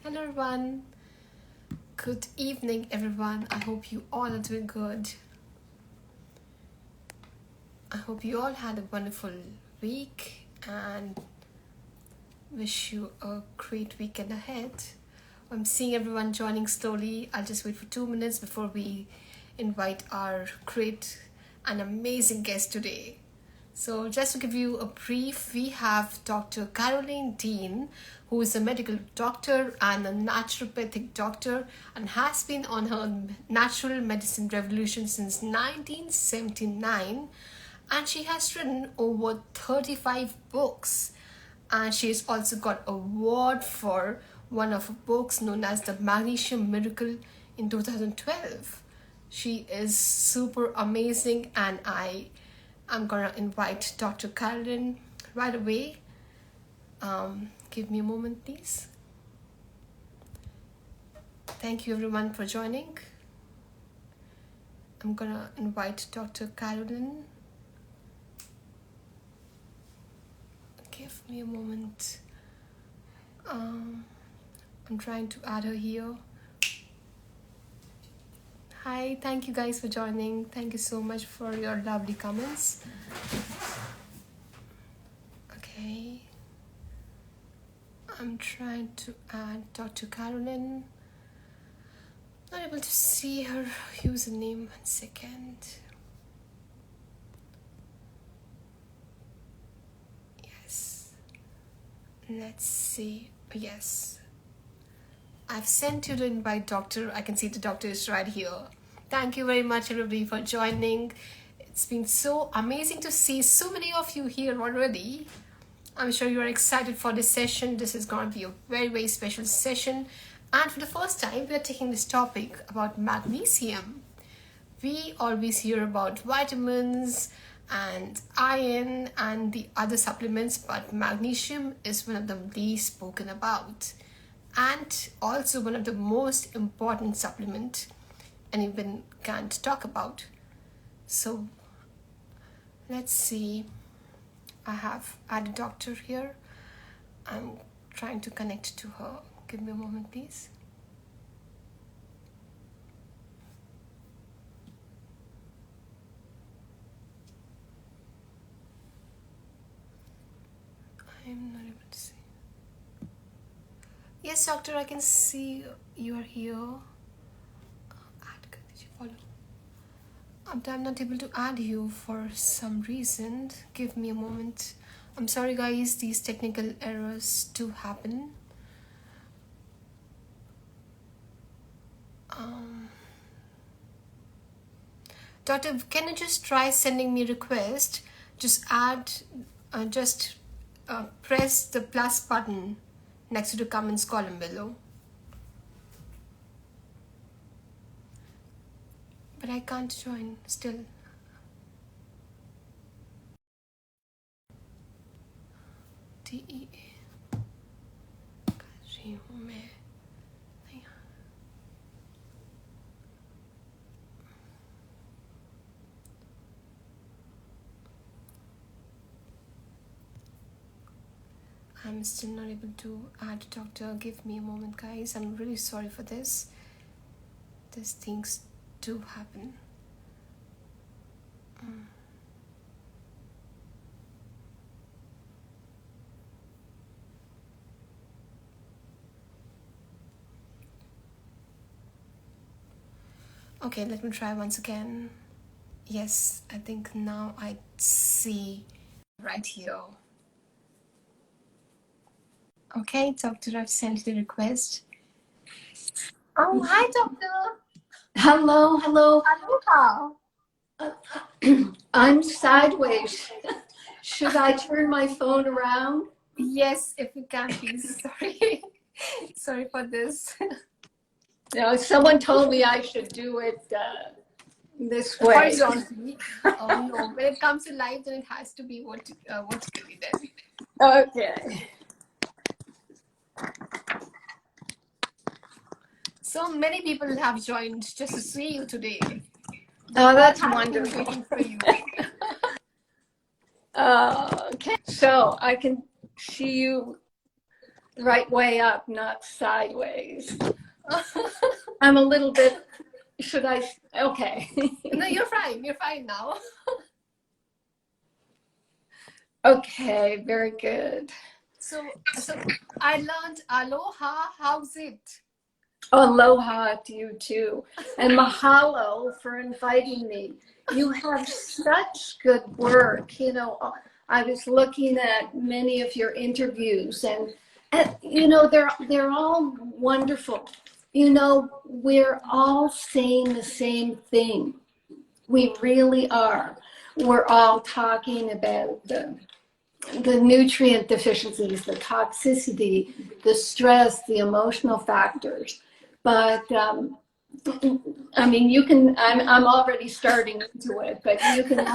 Hello everyone. Good evening everyone. I hope you all are doing good. I hope you all had a wonderful week and wish you a great weekend ahead. I'm seeing everyone joining slowly. I'll just wait for 2 minutes before we invite our great and amazing guest today. So just to give you a brief, we have Dr. Caroline Dean, who is a medical doctor and a naturopathic doctor and has been on her natural medicine revolution since 1979. And she has written over 35 books. And she has also got an award for one of her books known as the Magnesium Miracle in 2012. She is super amazing, and I'm gonna invite Dr. Caroline right away. Give me a moment, please. Thank you everyone for joining. I'm gonna invite Dr. Caroline. Give me a moment. I'm trying to add her here. Hi, thank you guys for joining. Thank you so much for your lovely comments. Okay. I'm trying to add Dr. Caroline. Not able to see her username. 1 second. Yes. Let's see. Yes. I've sent you the invite, doctor. I can see the doctor is right here. Thank you very much, everybody, for joining. It's been so amazing to see so many of you here already. I'm sure you are excited for this session. This is going to be a very, very special session. And for the first time, we are taking this topic about magnesium. We always hear about vitamins and iron and the other supplements, but magnesium is one of the least spoken about, and also one of the most important supplement anyone can't talk about. So let's see. I have added doctor here. I'm trying to connect to her. Give me a moment, please. I'm not able to see. Yes, doctor, I can see you are here. Did you follow? I'm not able to add you for some reason. Give me a moment. I'm sorry guys, these technical errors do happen. Doctor, can you just try sending me a request? Just add, press the plus button next to the comments column below. But I can't join still. DEA. I'm still not able to add doctor. Give me a moment, guys. I'm really sorry for this. These things do happen. Okay, let me try once again. Yes, I think now I see right here. Okay, doctor, I've sent the request. Oh, hi, doctor. Hello. Aloha. I'm sideways. Should I turn my phone around? Yes, if you can, please. Sorry. Sorry for this. No, someone told me I should do it this way. Horizontally. Oh no, when it comes to life, then it has to be what to be then. Okay. So many people have joined just to see you today. Oh, that's I've been wonderful. waiting for you. Okay, so I can see you right way up, not sideways. I'm a little bit, should I, okay. No, you're fine. You're fine now. Okay, very good. So I learned aloha. How's it? Aloha to you too. And mahalo for inviting me. You have such good work. You know, I was looking at many of your interviews and you know, they're all wonderful. You know, we're all saying the same thing. We really are. We're all talking about the nutrient deficiencies, the toxicity, the stress, the emotional factors. But I mean, you can, I'm already starting into it, but you can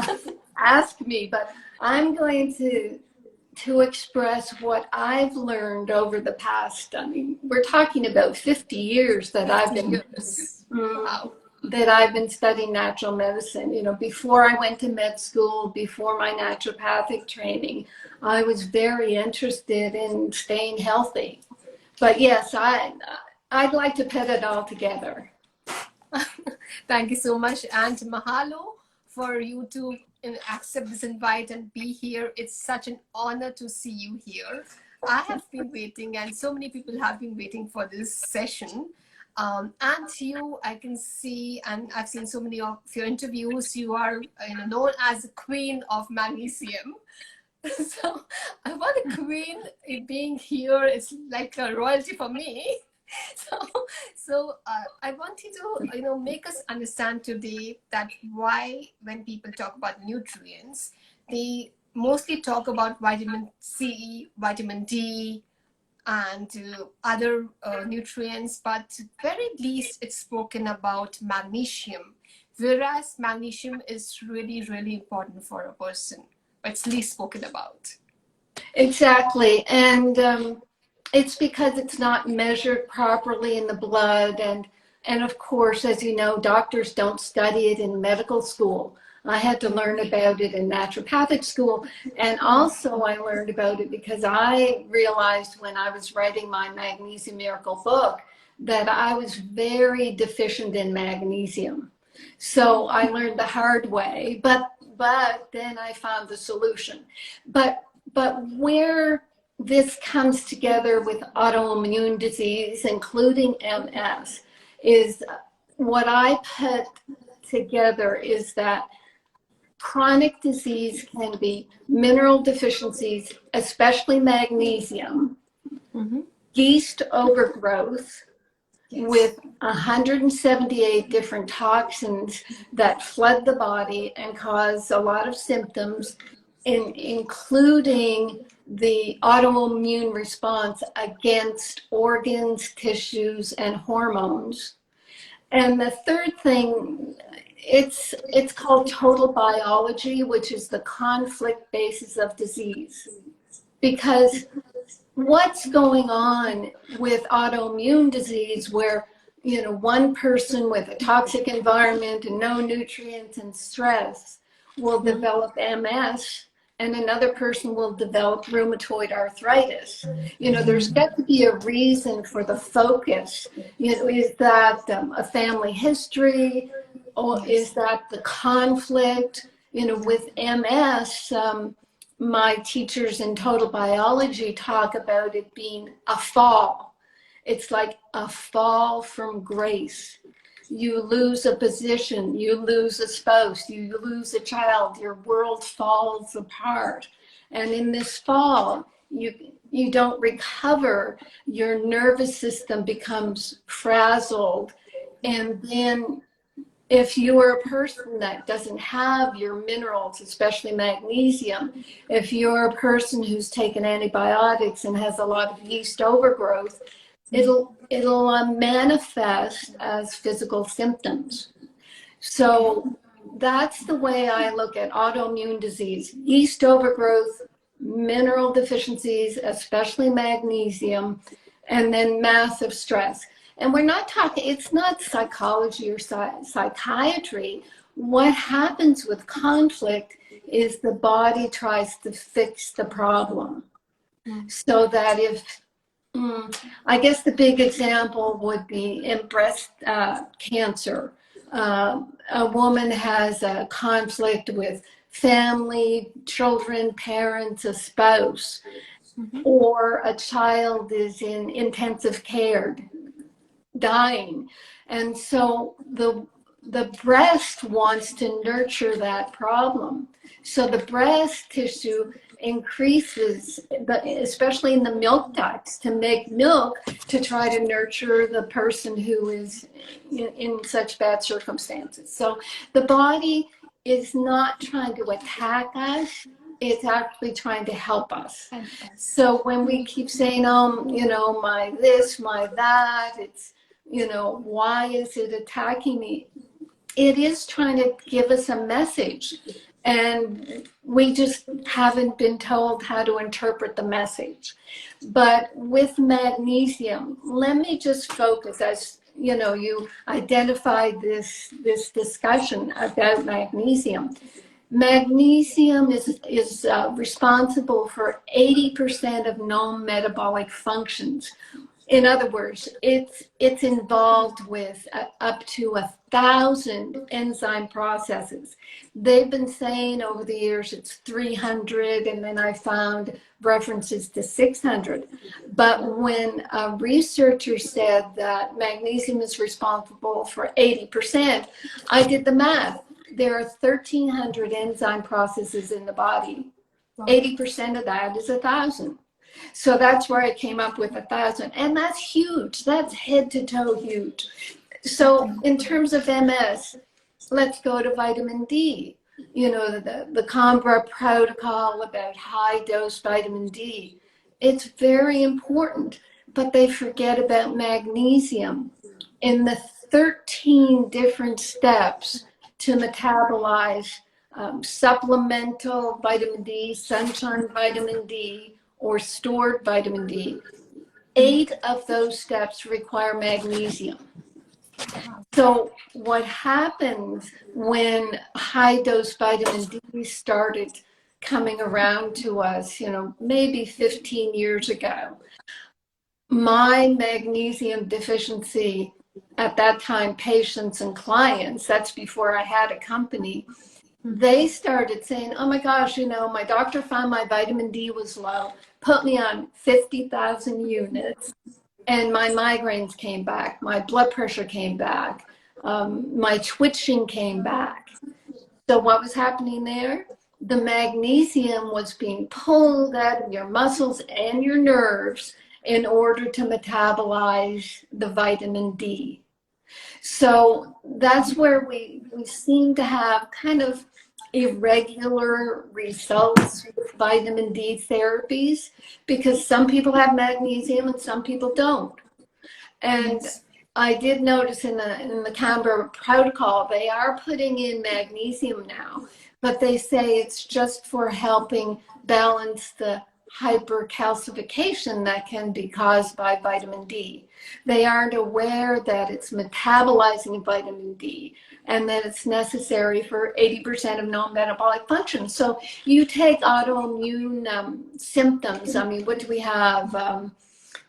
ask me, but I'm going to express what I've learned over the past, I mean, we're talking about 50 years that I've been, Years. Wow. that I've been studying natural medicine. You know, before I went to med school, before my naturopathic training, I was very interested in staying healthy. But yes, I'd like to put it all together. Thank you so much, and mahalo for you to accept this invite and be here. It's such an honor to see you here. I have been waiting, and so many people have been waiting for this session. And you, I can see, and I've seen so many of your interviews. You are, known as the queen of magnesium. So, I want a queen being here. It's like a royalty for me. So I want you to make us understand today that why when people talk about nutrients, they mostly talk about vitamin C, vitamin D, and other nutrients, but very least it's spoken about magnesium, whereas magnesium is really, really important for a person, but it's least spoken about. Exactly. And it's because it's not measured properly in the blood. And of course, as you know, doctors don't study it in medical school. I had to learn about it in naturopathic school. And also I learned about it because I realized when I was writing my Magnesium Miracle book that I was very deficient in magnesium. So I learned the hard way, but then I found the solution. But where this comes together with autoimmune disease, including MS, is what I put together is that chronic disease can be mineral deficiencies, especially magnesium, yeast overgrowth with 178 different toxins that flood the body and cause a lot of symptoms, including the autoimmune response against organs, tissues, and hormones. And the third thing, it's called total biology, which is the conflict basis of disease. Because what's going on with autoimmune disease where, one person with a toxic environment and no nutrients and stress will develop MS, and another person will develop rheumatoid arthritis. There's got to be a reason for the focus. Is that a family history, or is that the conflict? With MS, my teachers in total biology talk about it being a fall. It's like a fall from grace. You lose a position, you lose a spouse, you lose a child, your world falls apart. And in this fall, you don't recover, your nervous system becomes frazzled. And then if you're a person that doesn't have your minerals, especially magnesium, if you're a person who's taken antibiotics and has a lot of yeast overgrowth, it'll manifest as physical symptoms. So that's the way I look at autoimmune disease: yeast overgrowth, mineral deficiencies, especially magnesium, and then massive stress. And we're not talking, it's not psychology or psychiatry. What happens with conflict is the body tries to fix the problem. So that I guess the big example would be in breast cancer. A woman has a conflict with family, children, parents, a spouse, or a child is in intensive care, dying. And so the breast wants to nurture that problem. So the breast tissue increases, especially in the milk ducts, to make milk to try to nurture the person who is in such bad circumstances. So the body is not trying to attack us, it's actually trying to help us. So when we keep saying, my this, my that, it's, why is it attacking me? It is trying to give us a message, and we just haven't been told how to interpret the message. But with magnesium, let me just focus, as you identified this discussion about magnesium. Magnesium is responsible for 80% of non-metabolic functions. In other words, it's involved with up to 1,000 enzyme processes. They've been saying over the years it's 300, and then I found references to 600. But when a researcher said that magnesium is responsible for 80%, I did the math. There are 1,300 enzyme processes in the body. 80% of that is 1,000. So that's where I came up with 1,000. And that's huge. That's head to toe huge. So in terms of MS, let's go to vitamin D. The Canberra protocol about high dose vitamin D. It's very important, but they forget about magnesium. In the 13 different steps to metabolize supplemental vitamin D, sunshine vitamin D, or stored vitamin D, 8 of those steps require magnesium. So what happens when high dose vitamin D started coming around to us, maybe 15 years ago, my magnesium deficiency at that time, patients and clients, that's before I had a company, they started saying, oh my gosh, my doctor found my vitamin D was low, put me on 50,000 units, and my migraines came back, my blood pressure came back, my twitching came back. So what was happening there? The magnesium was being pulled out of your muscles and your nerves in order to metabolize the vitamin D. So that's where we seem to have kind of irregular results with vitamin D therapies, because some people have magnesium and some people don't. And I did notice in the Canberra protocol, they are putting in magnesium now, but they say it's just for helping balance the hypercalcification that can be caused by vitamin D. They aren't aware that it's metabolizing vitamin D and that it's necessary for 80% of non-metabolic functions. So you take autoimmune symptoms. I mean, what do we have?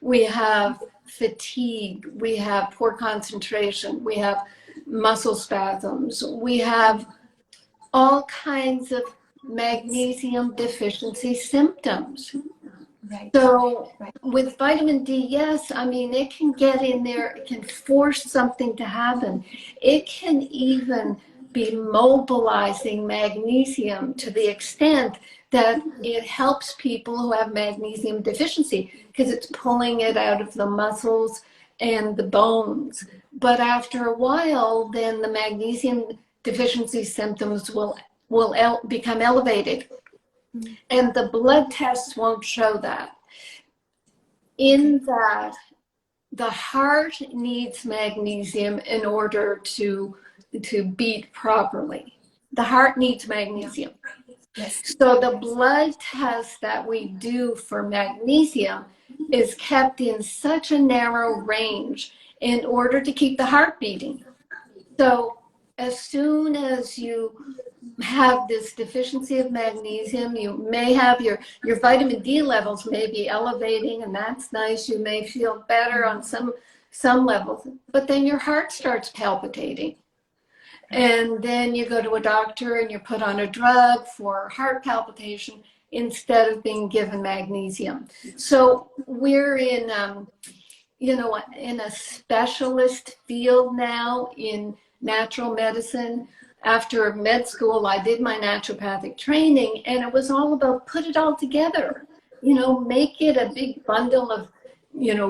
We have fatigue, we have poor concentration, we have muscle spasms, we have all kinds of magnesium deficiency symptoms. Right. So with vitamin D, yes, I mean, it can get in there, it can force something to happen. It can even be mobilizing magnesium to the extent that it helps people who have magnesium deficiency, because it's pulling it out of the muscles and the bones. But after a while, then the magnesium deficiency symptoms will become elevated. And the blood tests won't show that. In that, the heart needs magnesium in order to beat properly. The heart needs magnesium. Yes. So the blood test that we do for magnesium is kept in such a narrow range in order to keep the heart beating. So as soon as you have this deficiency of magnesium, you may have your vitamin D levels may be elevating, and that's nice. You may feel better on some levels, but then your heart starts palpitating. And then you go to a doctor and you're put on a drug for heart palpitation instead of being given magnesium. So we're in, in a specialist field now in natural medicine. After med school, I did my naturopathic training, and it was all about put it all together, make it a big bundle of,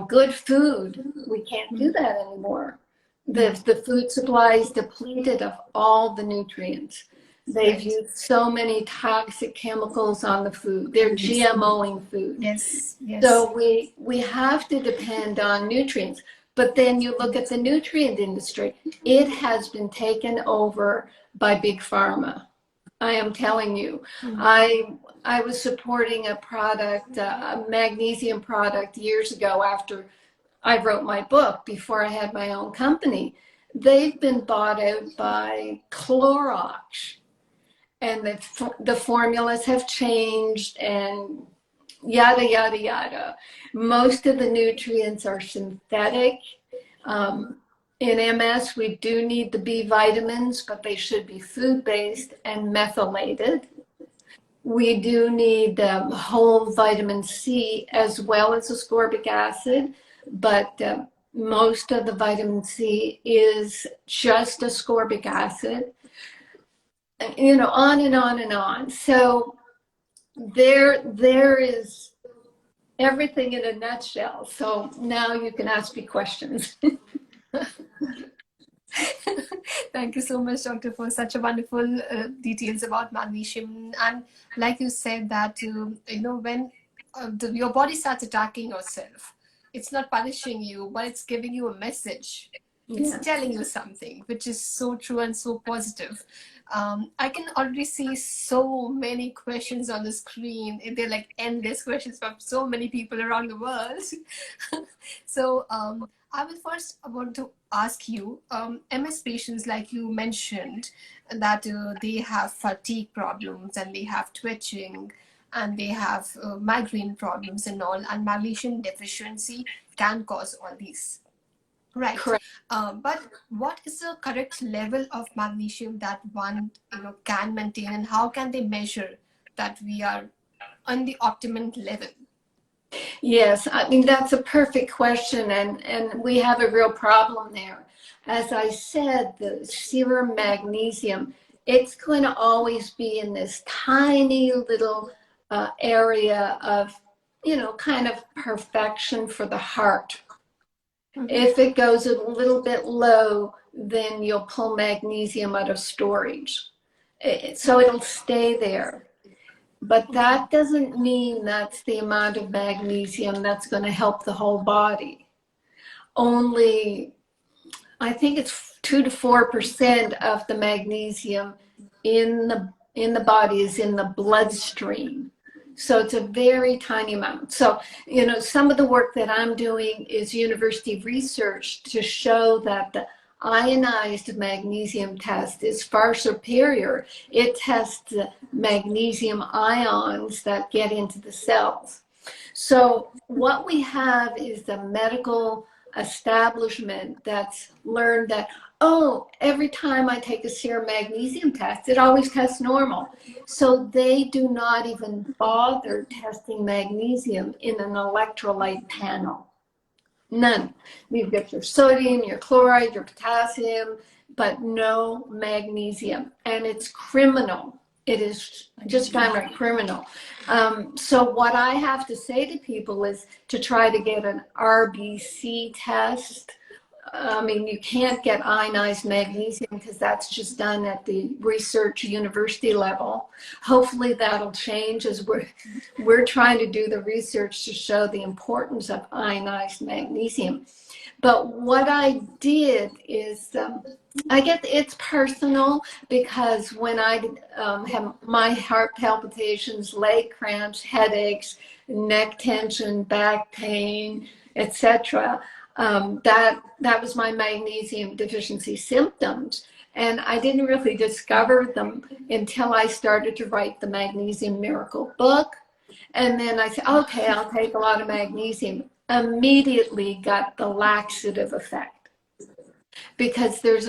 good food. We can't do that anymore. The food supply is depleted of all the nutrients. They've Right. used so many toxic chemicals on the food. They're GMOing food. Yes, yes. So we have to depend on nutrients. But then you look at the nutrient industry, it has been taken over by big pharma. I am telling you. I was supporting a product, a magnesium product years ago after I wrote my book, before I had my own company. They've been bought out by Clorox, and the formulas have changed, and yada, yada, yada. Most of the nutrients are synthetic. In MS, we do need the B vitamins, but they should be food-based and methylated. We do need whole vitamin C as well as ascorbic acid, but most of the vitamin C is just ascorbic acid, on and on and on. So there is everything in a nutshell. So now you can ask me questions. Thank you so much, Doctor, for such a wonderful details about magnesium. And like you said, that when your body starts attacking yourself, it's not punishing you, but it's giving you a message. It's Yes. telling you something, which is so true and so positive. I can already see so many questions on the screen. They're like endless questions from so many people around the world. So I will first want to ask you, MS patients, like you mentioned, that they have fatigue problems and they have twitching and they have migraine problems and all, and magnesium deficiency can cause all these. Right. Correct. But what is the correct level of magnesium that one can maintain, and how can they measure that we are on the optimum level? Yes, I mean, that's a perfect question, and we have a real problem there. As I said, the serum magnesium, it's going to always be in this tiny little area of, kind of perfection for the heart. If it goes a little bit low, then you'll pull magnesium out of storage. So it'll stay there. But that doesn't mean that's the amount of magnesium that's going to help the whole body. Only, I think it's 2 to 4% of the magnesium in the body is in the bloodstream. So it's a very tiny amount. So, some of the work that I'm doing is university research to show that the ionized magnesium test is far superior. It tests the magnesium ions that get into the cells. So what we have is the medical establishment that's learned that, oh, every time I take a serum magnesium test, it always tests normal. So they do not even bother testing magnesium in an electrolyte panel. None. You've got your sodium, your chloride, your potassium, but no magnesium. And it's criminal. It is just downright criminal. So what I have to say to people is to try to get an RBC test. I mean, you can't get ionized magnesium because that's just done at the research university level. Hopefully that'll change as we're trying to do the research to show the importance of ionized magnesium. But what I did is, I guess it's personal, because when I have my heart palpitations, leg cramps, headaches, neck tension, back pain, etc., that was my magnesium deficiency symptoms. And I didn't really discover them until I started to write the Magnesium Miracle book. And then I said, okay, I'll take a lot of magnesium. Immediately got the laxative effect, because there's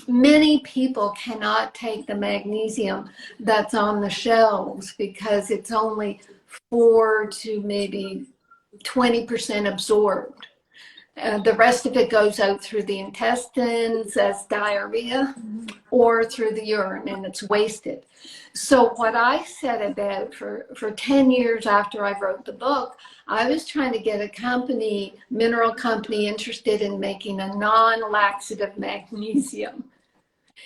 many people cannot take the magnesium that's on the shelves because it's only 4 to maybe 20% absorbed. The rest of it goes out through the intestines as diarrhea or through the urine, and it's wasted. So what I set about for 10 years after I wrote the book, I was trying to get a company, mineral company, interested in making a non-laxative magnesium.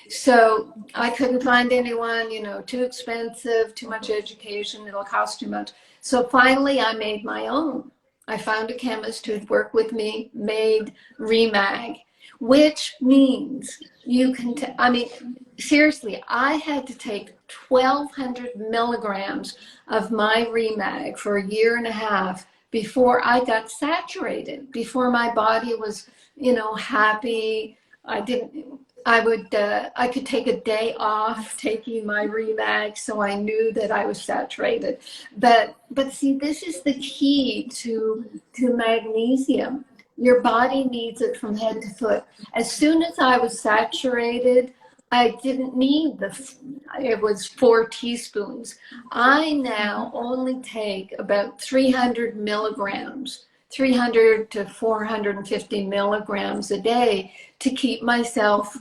So I couldn't find anyone, too expensive, too much education, it'll cost too much. So finally I made my own. I found a chemist who'd worked with me, made Remag, which means you can, seriously, I had to take 1,200 milligrams of my Remag for a year and a half before I got saturated, before my body was, happy. I could take a day off taking my Remag, so I knew that I was saturated. But see, this is the key to magnesium. Your body needs it from head to foot. As soon as I was saturated, I didn't need it was 4 teaspoons. I now only take about 300 milligrams, 300 to 450 milligrams a day to keep myself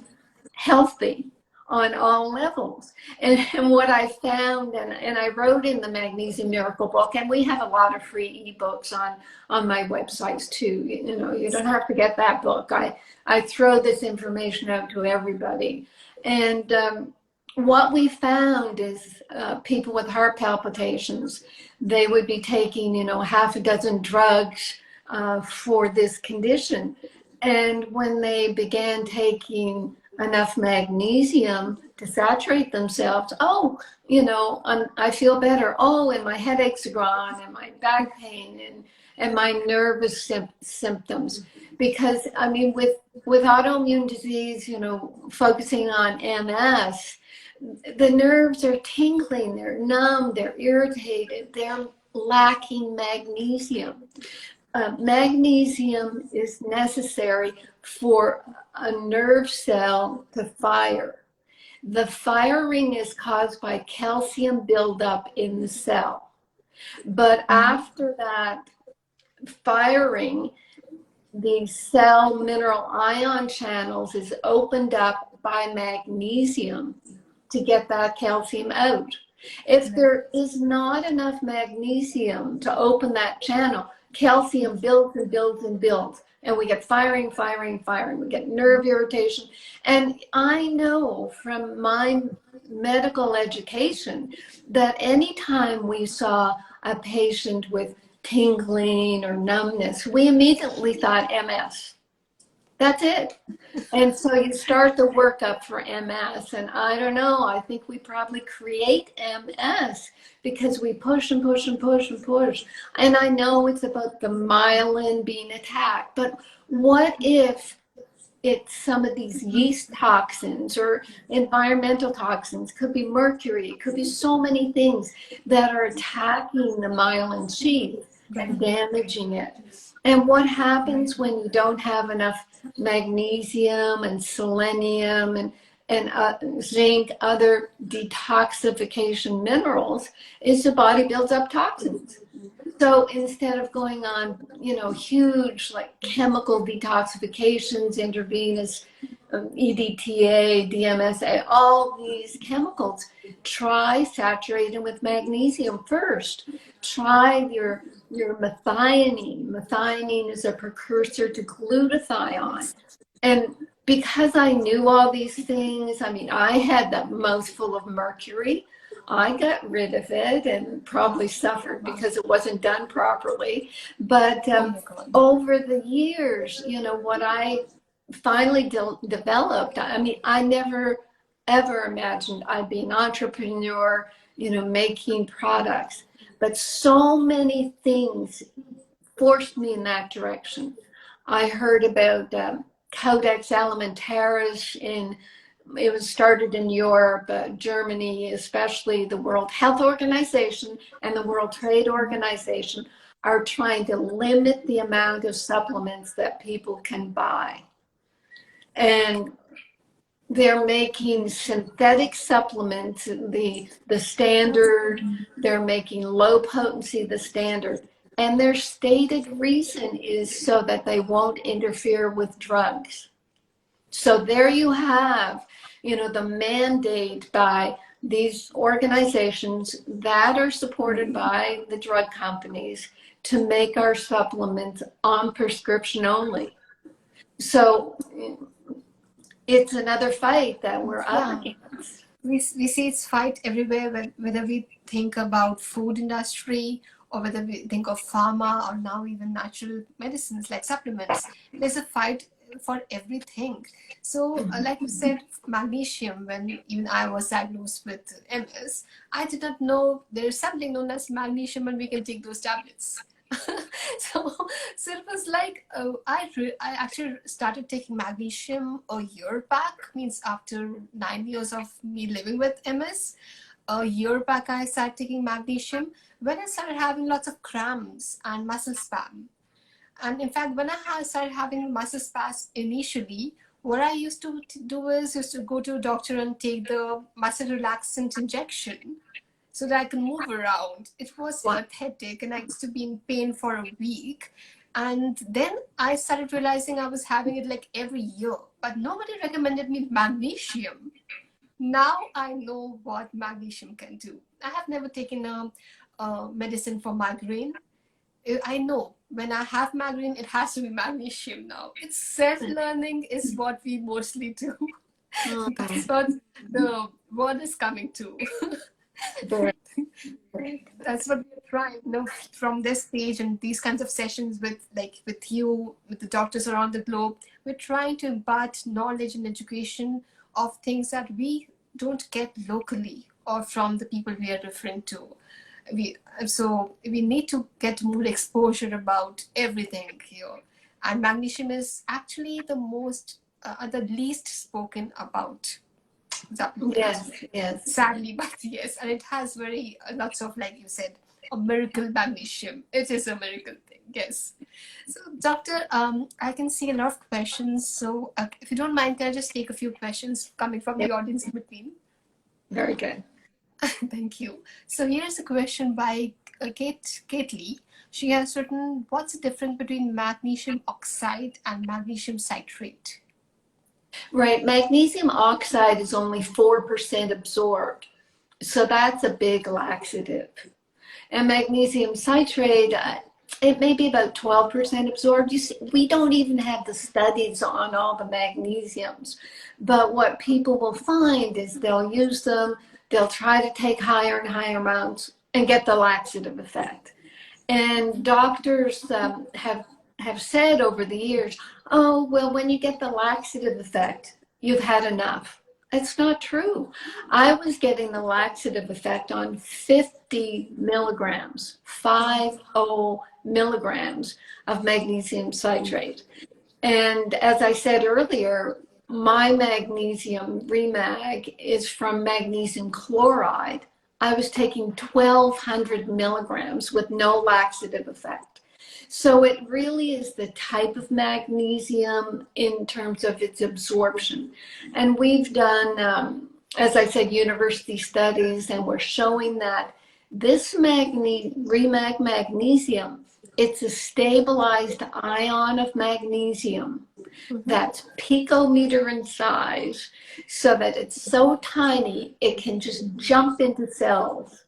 healthy on all levels. And what I found, and I wrote in the Magnesium Miracle book, and we have a lot of free ebooks on my websites too. You don't have to get that book. I throw this information out to everybody. And what we found is people with heart palpitations, they would be taking, half a dozen drugs for this condition. And when they began taking enough magnesium to saturate themselves, I feel better. Oh, and my headaches are gone, and my back pain, and my nervous symptoms. Because with autoimmune disease, focusing on MS, the nerves are tingling, they're numb, they're irritated, they're lacking magnesium. Magnesium is necessary for a nerve cell to fire. The firing is caused by calcium buildup in the cell. But after that firing, the cell mineral ion channels is opened up by magnesium to get that calcium out. If there is not enough magnesium to open that channel, calcium builds and builds and builds, and we get firing. We get nerve irritation. And I know from my medical education that anytime we saw a patient with tingling or numbness, we immediately thought MS. That's it. And so you start the workup for MS, and I don't know, I think we probably create MS because we push and push and push and push. And I know it's about the myelin being attacked, but what if it's some of these yeast toxins or environmental toxins? Could be mercury, it could be so many things that are attacking the myelin sheath and damaging it. And what happens when you don't have enough magnesium and selenium and zinc, other detoxification minerals, is the body builds up toxins. So instead of going on, huge like chemical detoxifications, intravenous EDTA, DMSA, all these chemicals, try saturating with magnesium first. Try your methionine. Methionine is a precursor to glutathione. And because I knew all these things, I had that mouthful of mercury. I got rid of it and probably suffered because it wasn't done properly. But over the years, what I finally developed, I never ever imagined I'd be an entrepreneur, making products. But so many things forced me in that direction. I heard about Codex Alimentarius it was started in Europe, Germany, especially the World Health Organization and the World Trade Organization are trying to limit the amount of supplements that people can buy. And they're making synthetic supplements the standard, they're making low potency the standard. And their stated reason is so that they won't interfere with drugs. So there you have, the mandate by these organizations that are supported by the drug companies to make our supplements on prescription only. So it's another fight that we're up against. We see it's fight everywhere, whether we think about food industry or whether we think of pharma or now even natural medicines like supplements. There's a fight for everything. So like you said, magnesium, when even I was diagnosed with MS, I did not know there's something known as magnesium and we can take those tablets. so it was like I actually started taking magnesium a year back, means after 9 years of me living with MS. A year back I started taking magnesium when I started having lots of cramps and muscle spasm. And in fact, when I started having muscle spasms initially, what I used to do is used to go to a doctor and take the muscle relaxant injection so that I can move around. It was pathetic and I used to be in pain for a week. And then I started realizing I was having it like every year, but nobody recommended me magnesium. Now I know what magnesium can do. I have never taken a medicine for migraine. I know when I have migraine, it has to be magnesium now. It's self-learning is what we mostly do. That's what the world is coming to. That's what we're trying, from this page and these kinds of sessions with you, with the doctors around the globe. We're trying to impart knowledge and education of things that we don't get locally or from the people we are referring to. So we need to get more exposure about everything here. And magnesium is actually the least spoken about. Yes. Sadly, but yes, and it has very lots of, like you said, a miracle magnesium. It is a miracle thing, yes. So, Doctor, I can see a lot of questions. So, if you don't mind, can I just take a few questions coming from the audience in between? Very good. Thank you. So here's a question by Kate Lee. She has written, what's the difference between magnesium oxide and magnesium citrate? Right. Magnesium oxide is only 4% absorbed. So that's a big laxative. And magnesium citrate, it may be about 12% absorbed. You see, we don't even have the studies on all the magnesiums. But what people will find is they'll use them, they'll try to take higher and higher amounts and get the laxative effect. And doctors have said over the years, oh, well, when you get the laxative effect, you've had enough. It's not true. I was getting the laxative effect on 50 milligrams, 50 milligrams of magnesium citrate. And as I said earlier, my magnesium Remag is from magnesium chloride. I was taking 1,200 milligrams with no laxative effect. So it really is the type of magnesium in terms of its absorption. And we've done, as I said, university studies, and we're showing that this Remag magnesium, it's a stabilized ion of magnesium that's picometer in size, so that it's so tiny it can just jump into cells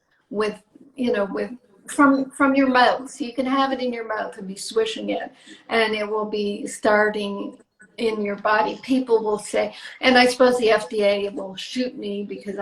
from your mouth. So you can have it in your mouth and be swishing it, and it will be starting in your body. People will say, and I suppose the FDA will shoot me because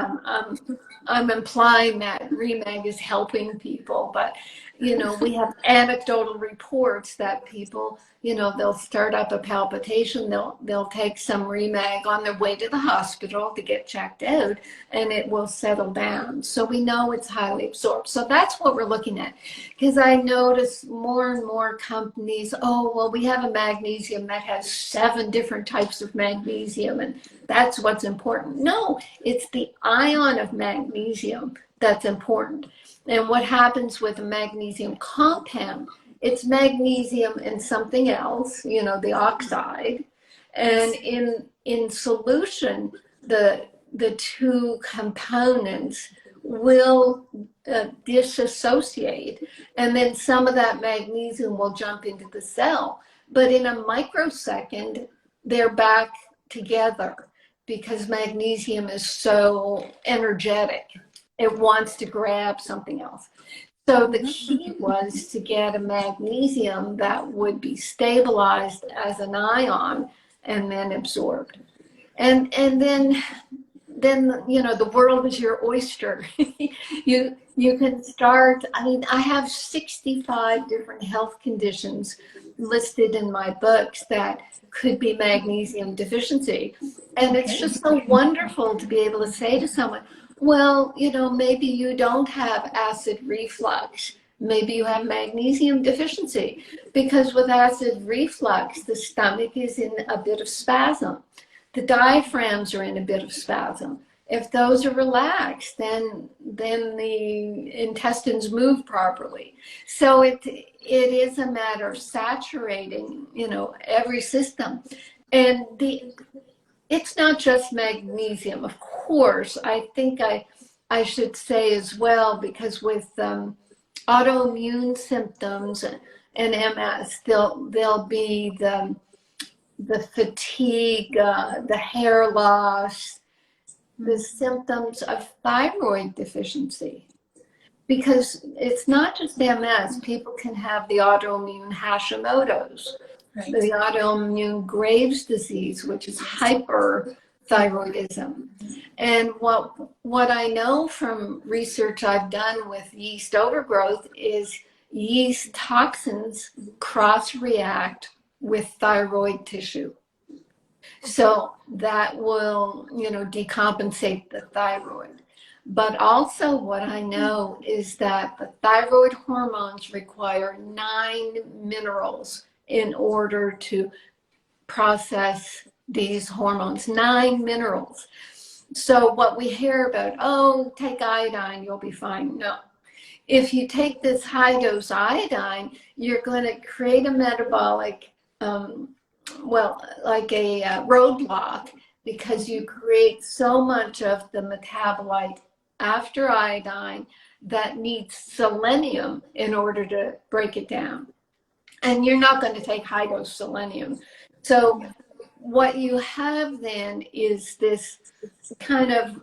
I'm implying that Remag is helping people, but We have anecdotal reports that people, they'll start up a palpitation, they'll take some Remag on their way to the hospital to get checked out, and it will settle down. So we know it's highly absorbed. So that's what we're looking at. Because I notice more and more companies, oh, well, we have a magnesium that has 7 different types of magnesium, and that's what's important. No, it's the ion of magnesium that's important. And what happens with a magnesium compound, it's magnesium and something else, the oxide. And in solution, the 2 components will disassociate, and then some of that magnesium will jump into the cell. But in a microsecond, they're back together because magnesium is so energetic. It wants to grab something else. So the key was to get a magnesium that would be stabilized as an ion and then absorbed. And then the world is your oyster. you can start. I mean, I have 65 different health conditions listed in my books that could be magnesium deficiency. And it's just so wonderful to be able to say to someone, well, maybe you don't have acid reflux. Maybe you have magnesium deficiency, because with acid reflux, the stomach is in a bit of spasm. The diaphragms are in a bit of spasm. If those are relaxed, then the intestines move properly. So it is a matter of saturating, every system. And it's not just magnesium, of course. I think I should say as well, because with autoimmune symptoms and MS, there'll be the fatigue, the hair loss, the symptoms of thyroid deficiency. Because it's not just MS, people can have the autoimmune Hashimoto's, right, the autoimmune Graves' disease, which is hyperthyroidism. And what I know from research I've done with yeast overgrowth is yeast toxins cross-react with thyroid tissue. So that will, decompensate the thyroid. But also what I know is that the thyroid hormones require 9 minerals in order to process these hormones, 9 minerals. So what we hear about, oh, take iodine, you'll be fine. No. If you take this high dose iodine, you're going to create a metabolic, like a roadblock, because you create so much of the metabolite after iodine that needs selenium in order to break it down. And you're not going to take high dose selenium. So what you have then is this kind of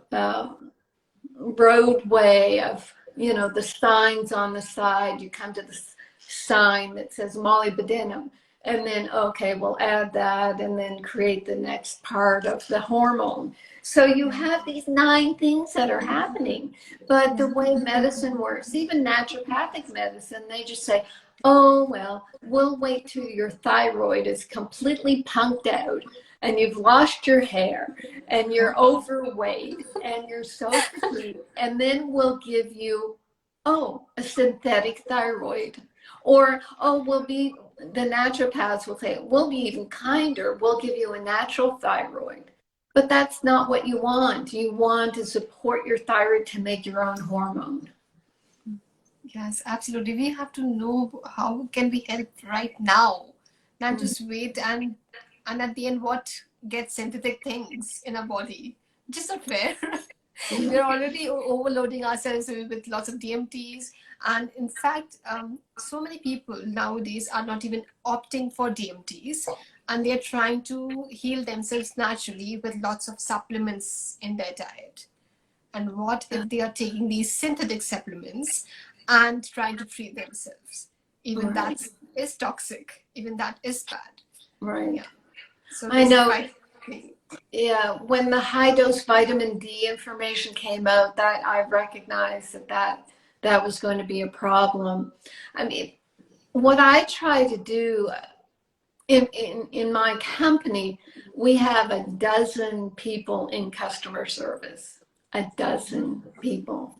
roadway of, the signs on the side. You come to the sign that says molybdenum, and then, okay, we'll add that and then create the next part of the hormone. So you have these 9 things that are happening. But the way medicine works, even naturopathic medicine, they just say, oh, well, we'll wait till your thyroid is completely punked out and you've lost your hair and you're overweight and you're so fatigued, and then we'll give you, a synthetic thyroid. Or, the naturopaths will say, we'll be even kinder, we'll give you a natural thyroid. But that's not what you want. You want to support your thyroid to make your own hormone. Yes, absolutely. We have to know how can we help right now, not just wait and at the end what gets synthetic things in our body. Just not fair. We're already overloading ourselves with lots of DMTs. And in fact, so many people nowadays are not even opting for DMTs, and they're trying to heal themselves naturally with lots of supplements in their diet. And what if they are taking these synthetic supplements and trying to treat themselves? Even that is toxic. Even that is bad. Right. Yeah. So I know. Yeah, when the high dose vitamin D information came out, that I recognized that that was going to be a problem. I mean, what I try to do in my company, we have a dozen people in customer service, a dozen people.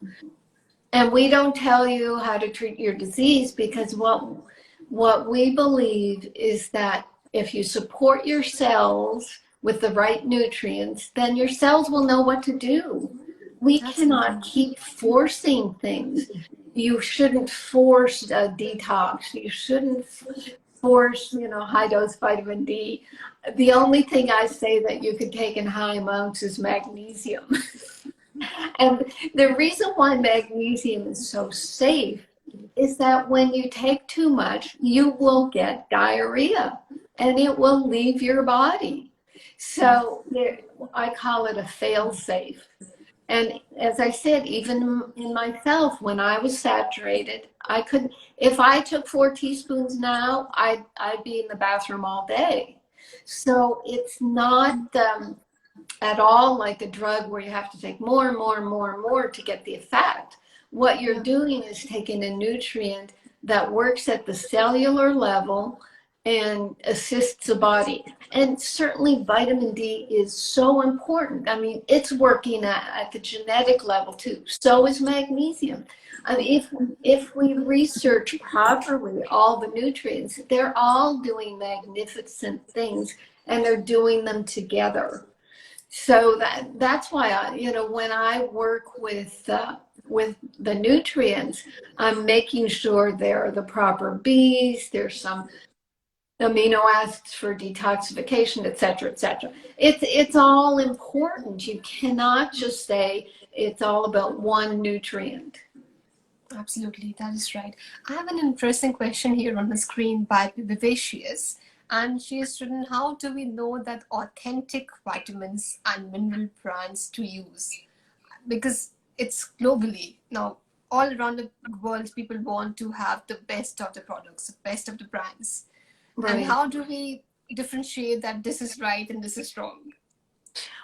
And we don't tell you how to treat your disease, because what we believe is that if you support your cells with the right nutrients, then your cells will know what to do. We cannot keep forcing things. You shouldn't force a detox. You shouldn't force, high dose vitamin D. The only thing I say that you could take in high amounts is magnesium. And the reason why magnesium is so safe is that when you take too much, you will get diarrhea and it will leave your body. So I call it a fail-safe. And as I said, even in myself, when I was saturated, I could, if I took 4 teaspoons now, I'd be in the bathroom all day. So it's not at all like a drug where you have to take more and more and more and more to get the effect. What you're doing is taking a nutrient that works at the cellular level and assists the body. And certainly vitamin D is so important. I mean, it's working at the genetic level too. So is magnesium. I mean, if we research properly all the nutrients, they're all doing magnificent things, and they're doing them together. So that's why when I work with the nutrients, I'm making sure there are the proper Bs, there's some amino acids for detoxification, et cetera, et cetera. It's all important. You cannot just say it's all about one nutrient. Absolutely, that is right. I have an interesting question here on the screen by Vivacious, and she has written, how do we know that authentic vitamins and mineral brands to use? Because it's globally now, all around the world, people want to have the best of the products, the best of the brands. Right. And how do we differentiate that this is right and this is wrong?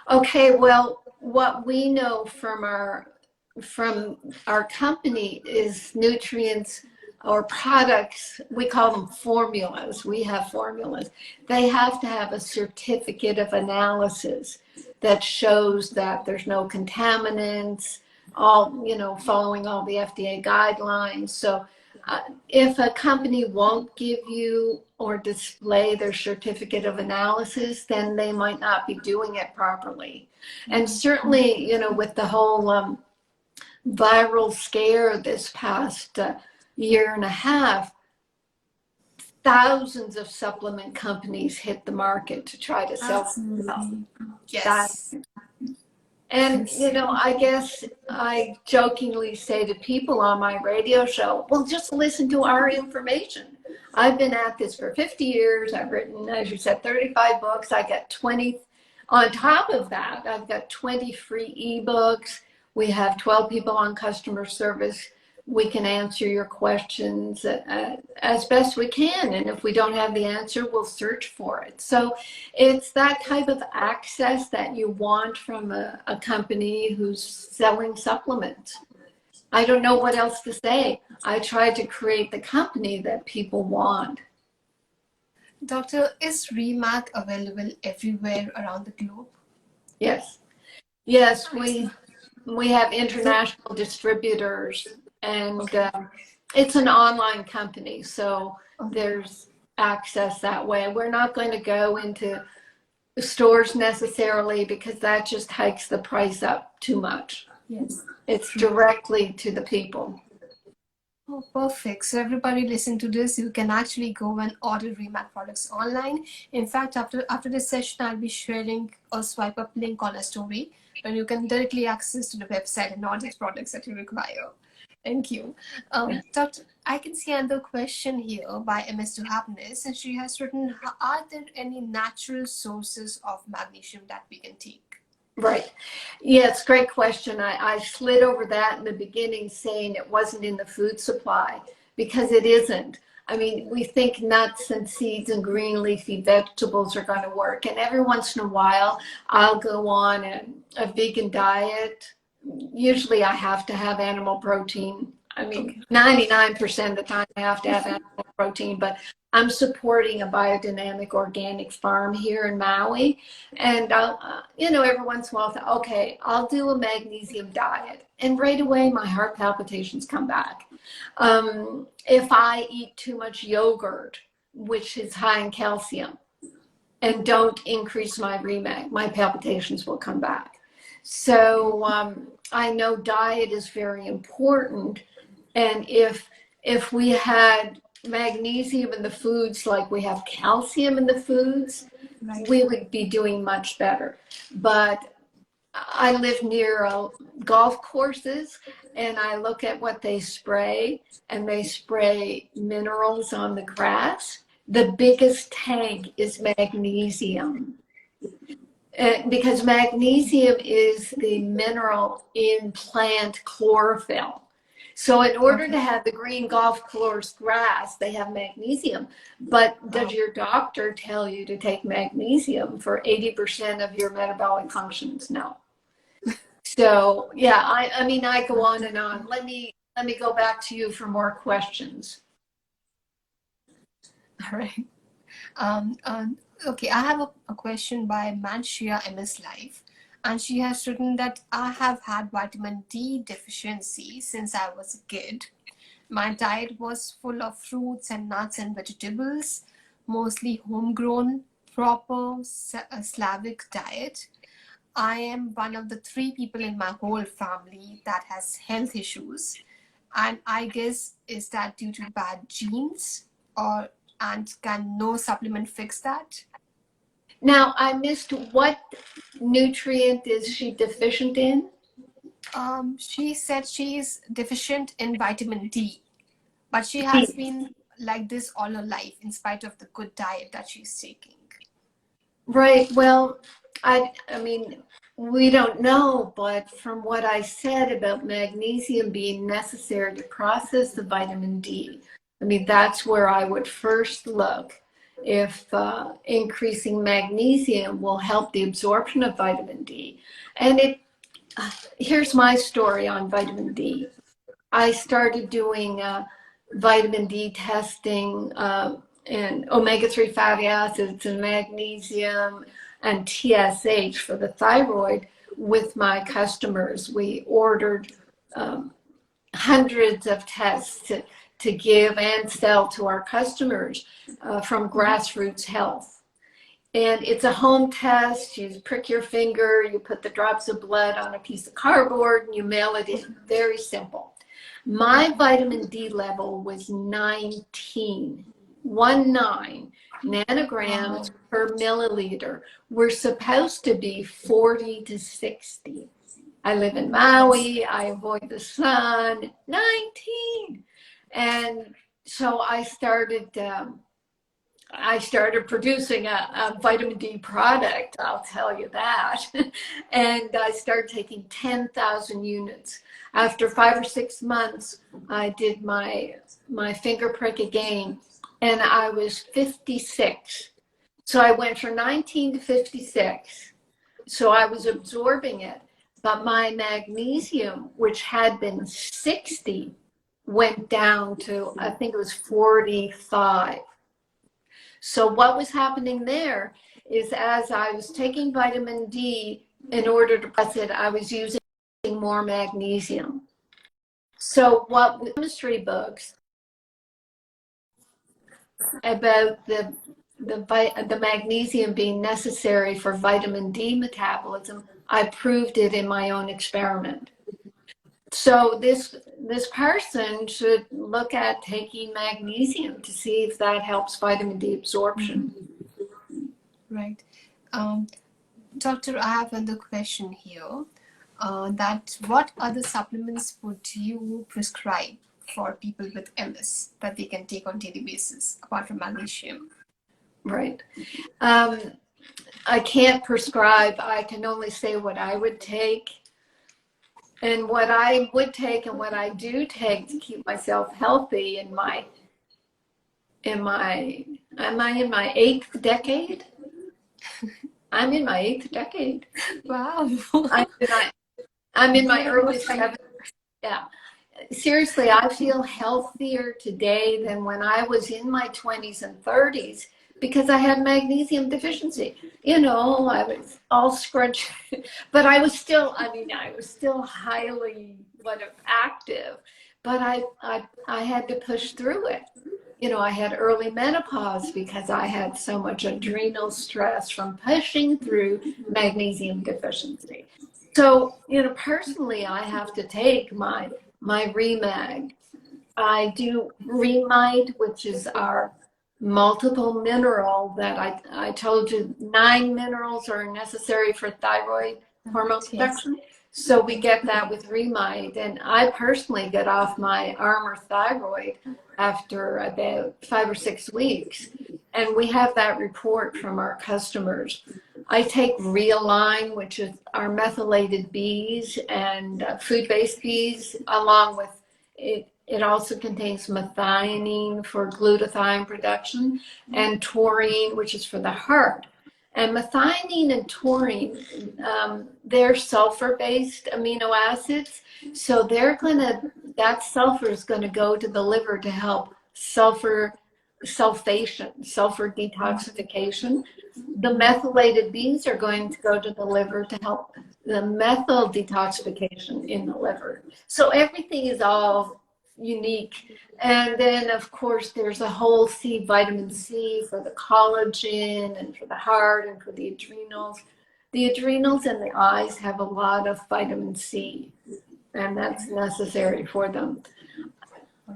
Okay, well, what we know from our company is nutrients or products, we call them formulas. We have formulas. They have to have a certificate of analysis that shows that there's no contaminants, following all the FDA guidelines. So if a company won't give you or display their certificate of analysis, then they might not be doing it properly. And certainly, with the whole viral scare this past year and a half, thousands of supplement companies hit the market to try to sell. Absolutely. Yes. And, I guess I jokingly say to people on my radio show, well, just listen to our information. I've been at this for 50 years. I've written, as you said, 35 books. I got 20. On top of that, I've got 20 free ebooks. We have 12 people on customer service. We can answer your questions as best we can. And if we don't have the answer, we'll search for it. So it's that type of access that you want from a company who's selling supplements. I don't know what else to say. I try to create the company that people want. Doctor, is REMAC available everywhere around the globe? Yes. Yes, we have international distributors, and it's an online company, so there's access that way. We're not going to go into stores necessarily, because that just hikes the price up too much. Yes. It's directly to the people. Oh, perfect. So everybody listen to this. You can actually go and order REMAC products online. In fact, after this session, I'll be sharing a swipe up link on a story where you can directly access to the website and order the products that you require. Thank you. Doctor, I can see another question here by MS to Happiness, and she has written, are there any natural sources of magnesium that we can take? Right. Yes, great question. I slid over that in the beginning, saying it wasn't in the food supply, because it isn't. I mean, we think nuts and seeds and green leafy vegetables are going to work. And every once in a while, I'll go on a vegan diet. Usually I have to have animal protein. I mean, Okay. 99% of the time I have to have animal protein, but I'm supporting a biodynamic organic farm here in Maui. And I'll, every once in a while, okay, I'll do a magnesium diet. And right away, my heart palpitations come back. If I eat too much yogurt, which is high in calcium, and don't increase my remag, my palpitations will come back. So I know diet is very important. And if we had magnesium in the foods like we have calcium in the foods, Right. we would be doing much better. But I live near golf courses, and I look at what they spray, and they spray minerals on the grass. The biggest tank is magnesium. Because magnesium is the mineral in plant chlorophyll. So in order Okay. to have the green golf course grass, they have magnesium. But does your doctor tell you to take magnesium for 80% of your metabolic functions? No. So yeah, I mean, I go on and on. Let me go back to you for more questions. All right. Okay, I have a question by Manshia MS Life, and she has written that I have had vitamin D deficiency since I was a kid. My diet was full of fruits and nuts and vegetables, mostly homegrown, proper Slavic diet. I am one of the 3 people in my whole family that has health issues, and I guess is that due to bad genes, or and can no supplement fix that? Now, I missed what nutrient is she deficient in? She said she is deficient in vitamin D, but she has been like this all her life in spite of the good diet that she's taking. Right. Well, I mean, we don't know, but from what I said about magnesium being necessary to process the vitamin D, I mean, that's where I would first look if increasing magnesium will help the absorption of vitamin D. And here's my story on vitamin D. I started doing vitamin D testing and omega-3 fatty acids and magnesium and TSH for the thyroid with my customers. We ordered hundreds of tests to give and sell to our customers from Grassroots Health. And it's a home test. You prick your finger, you put the drops of blood on a piece of cardboard, and you mail it in. Very simple. My vitamin D level was 19, 19 nanograms per milliliter. We're supposed to be 40 to 60. I live in Maui, I avoid the sun, 19. And so I started producing a vitamin D product, I'll tell you that. And I started taking 10,000 units. After 5 or 6 months, I did my finger prick again, and I was 56. So I went from 19 to 56. So I was absorbing it, but my magnesium, which had been 60, went down to, I think it was 45. So what was happening there is as I was taking vitamin D in order to press it, I was using more magnesium. So what chemistry books about the magnesium being necessary for vitamin D metabolism, I proved it in my own experiment. So this person should look at taking magnesium to see if that helps vitamin D absorption. Right. Doctor, I have another question here. That what other supplements would you prescribe for people with MS that they can take on daily basis apart from magnesium? Right. I can't prescribe. I can only say what I would take. And what I would take and what I do take to keep myself healthy am I in my 8th decade? I'm in my 8th decade. Wow. I'm in my early 70s. Yeah. seriously, I feel healthier today than when I was in my 20s and 30s because I had magnesium deficiency. You know, I was all scrunched, but I was still, I mean, I was still highly active, but I had to push through it. You know, I had early menopause because I had so much adrenal stress from pushing through magnesium deficiency. So, you know, personally, I have to take my Remag. I do Remite, which is our multiple mineral that I told you 9 minerals are necessary for thyroid hormone Yes. production. So we get that with Remite. And I personally get off my Armor thyroid after about 5 or 6 weeks. And we have that report from our customers. I take Realign, which is our methylated bees and food-based bees, along with it. It also contains methionine for glutathione production and taurine, which is for the heart. And methionine and taurine, they're sulfur-based amino acids. So that sulfur is going to go to the liver to help sulfation, sulfur detoxification. The methylated bees are going to go to the liver to help the methyl detoxification in the liver. So everything is all unique. And then, of course, there's a whole vitamin C for the collagen and for the heart and for the adrenals. The adrenals and the eyes have a lot of vitamin C, and that's necessary for them.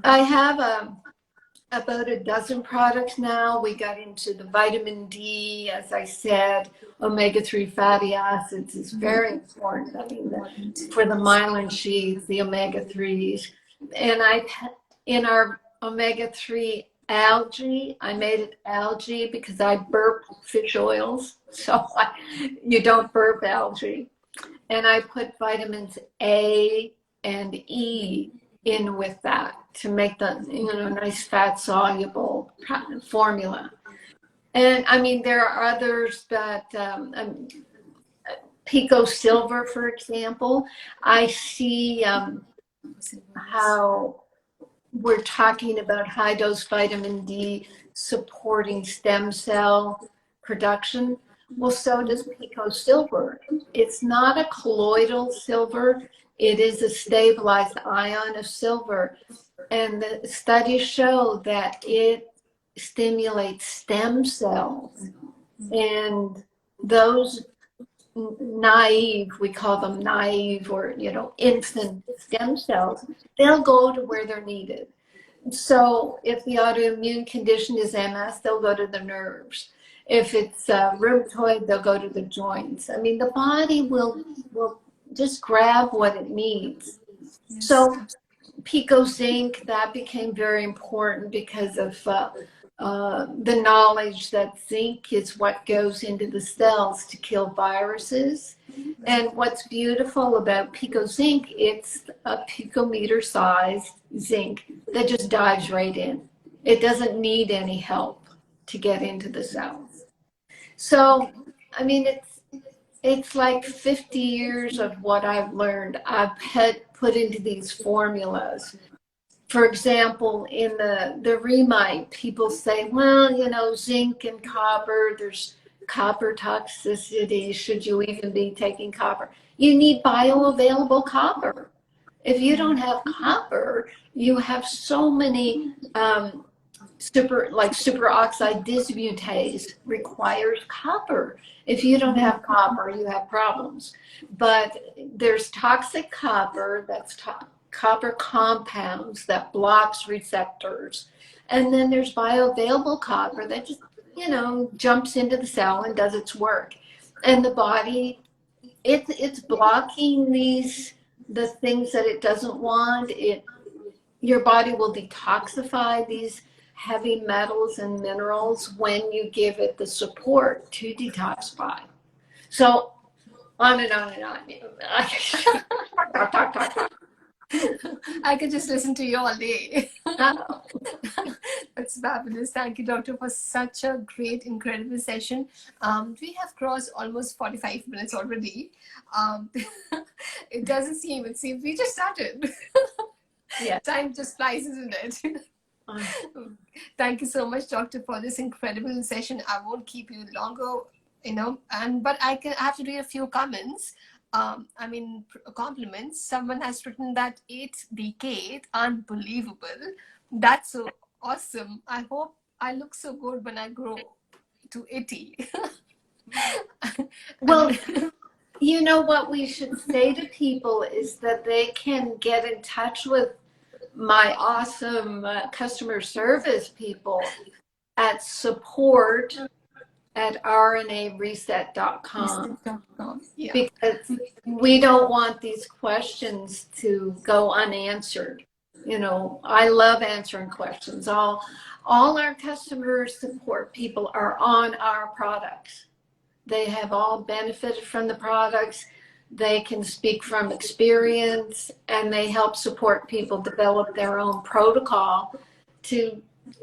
I have about a dozen products now. We got into the vitamin D, as I said, omega-3 fatty acids is very important. I mean, for the myelin sheath, the omega-3s. And in our omega-3 algae, I made it algae because I burp fish oils. So you don't burp algae. And I put vitamins A and E in with that to make the nice fat soluble formula. And I mean, there are others that Pico Silver, for example. I see how we're talking about high dose vitamin D supporting stem cell production. Well, so does Pico Silver. It's not a colloidal silver. It is a stabilized ion of silver. And the studies show that it stimulates stem cells. And those naive, we call them naive or, infant stem cells, they'll go to where they're needed. So if the autoimmune condition is MS, they'll go to the nerves. If it's rheumatoid, they'll go to the joints. I mean, the body will just grab what it needs. Yes. So Pico Zinc, that became very important because of the knowledge that zinc is what goes into the cells to kill viruses. And what's beautiful about Pico Zinc, it's a picometer size zinc that just dives right in. It doesn't need any help to get into the cells. So, I mean, it's like 50 years of what I've learned. I've put into these formulas. For example, in the Remite, people say, well, zinc and copper, there's copper toxicity. Should you even be taking copper? You need bioavailable copper. If you don't have copper, you have so many superoxide dismutase requires copper. If you don't have copper, you have problems. But there's toxic copper, that's copper compounds that blocks receptors. And then there's bioavailable copper that just, jumps into the cell and does its work. And the body, it's blocking the things that it doesn't want. Your body will detoxify these heavy metals and minerals when you give it the support to detoxify. So on and on and on. Talk. I could just listen to you all day. That's fabulous. Thank you, doctor, for such a great, incredible session. We have crossed almost 45 minutes already. It doesn't seem, it seems we just started. Yeah. Time just flies, isn't it? Thank you so much, doctor, for this incredible session. I won't keep you longer, but I have to read a few comments. Compliments. Someone has written that 8th decade, unbelievable. That's so awesome. I hope I look so good when I grow to 80. Well, you know what we should say to people is that they can get in touch with my awesome customer service people at support@rnareset.com, Yeah. because we don't want these questions to go unanswered. I love answering questions. All our customer support people are on our products. They have all benefited from the products. They can speak from experience, and they help support people develop their own protocol to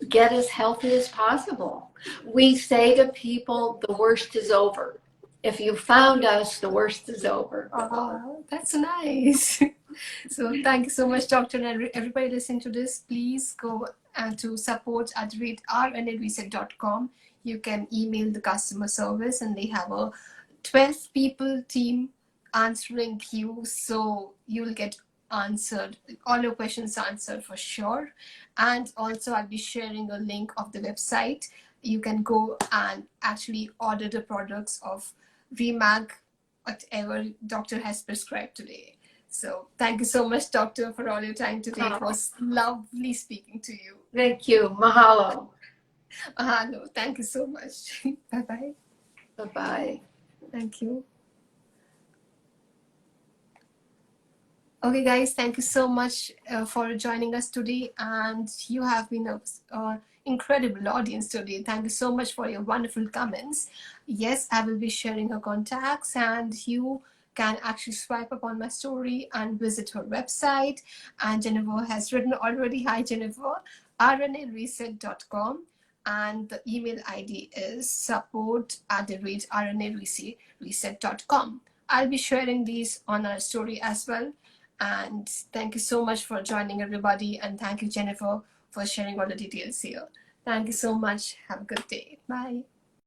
get as healthy as possible. We say to people, the worst is over. If you found us, the worst is over. Oh, that's nice. So thank you so much, doctor, and everybody listening to this. Please go to support@rnareset.com. You can email the customer service, and they have a 12 people team answering you, so you'll get answered, all your questions answered for sure. And also, I'll be sharing a link of the website. You can go and actually order the products of Remag, whatever doctor has prescribed today. So thank you so much, doctor, for all your time today. It was lovely speaking to you. Thank you. Mahalo. Mahalo. Thank you so much. Bye-bye. Bye-bye. Thank you. Okay, guys, thank you so much for joining us today. And you have been an incredible audience today. Thank you so much for your wonderful comments. Yes, I will be sharing her contacts, and you can actually swipe up on my story and visit her website. And Jennifer has written already. Hi, Jennifer. rnareset.com. And the email ID is support@rnareset.com. I'll be sharing these on our story as well. And thank you so much for joining, everybody. And thank you, Jennifer, for sharing all the details here. Thank you so much. Have a good day. Bye.